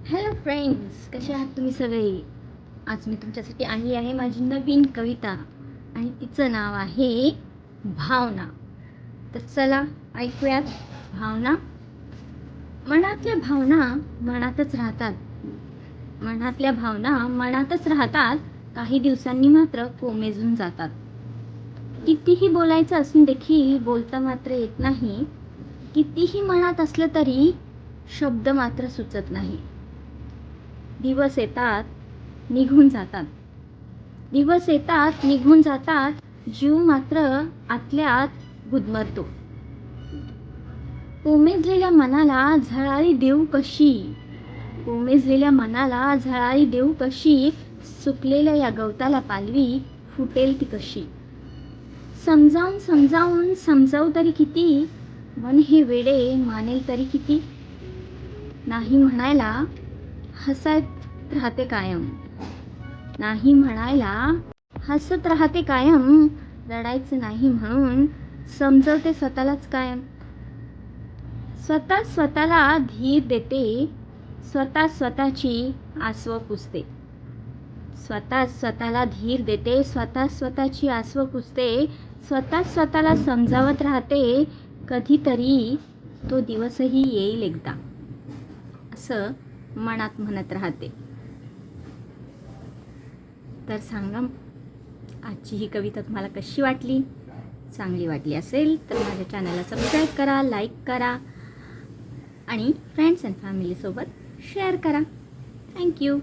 Hello friends, कसे आहात तुम्ही सगळे? आज मी तुमच्यासाठी आणली आहे माझी नवीन कविता आणि तिचं नाव आहे भावना. तर चला ऐकूयात. भावना. मनातल्या भावना मनातच राहतात. मनातल्या भावना मनातच राहतात. काही दिवसांनी मात्र कोमेजून जातात. कितीही बोलायचं असून देखील बोलता मात्र येत नाही. कितीही मनात असलं तरी शब्द मात्र सुचत नाही. दिवस येतात, निघून जातात. दिवस येतात, निघून जातात. जीव मात्र आतल्यात गुदमरतो. कोमेजलेल्या मनाला झळाळी देऊ कशी? कोमेजलेल्या मनाला झळाळी देऊ कशी? सुकलेल्या या गवताला पालवी फुटेल ती कशी? समजावून समजावून समजावू तरी किती? मन हे वेडे मानेल तरी किती? नाही म्हणायला हसत राहते कायम. नाही म्हणायला हसत राहते कायम. रडायचं नाही म्हणून समजवते स्वतःलाच कायम. स्वतः स्वतःला धीर देते. स्वतः स्वतःची आसवं पुसते. स्वतः स्वतःला धीर देते. स्वतः स्वतःची आसवं पुसते. स्वतः स्वतःला समजावत राहते. कधीतरी तो दिवसही येईल एकदा, असं मनात म्हणत राहते. तर सांगा, आजची ही कविता तुम्हाला कशी वाटली? चांगली वाटली असेल तर माझ्या चॅनलला सबस्क्राईब करा, लाईक करा आणि फ्रेंड्स अँड फॅमिलीसोबत शेअर करा. थँक्यू.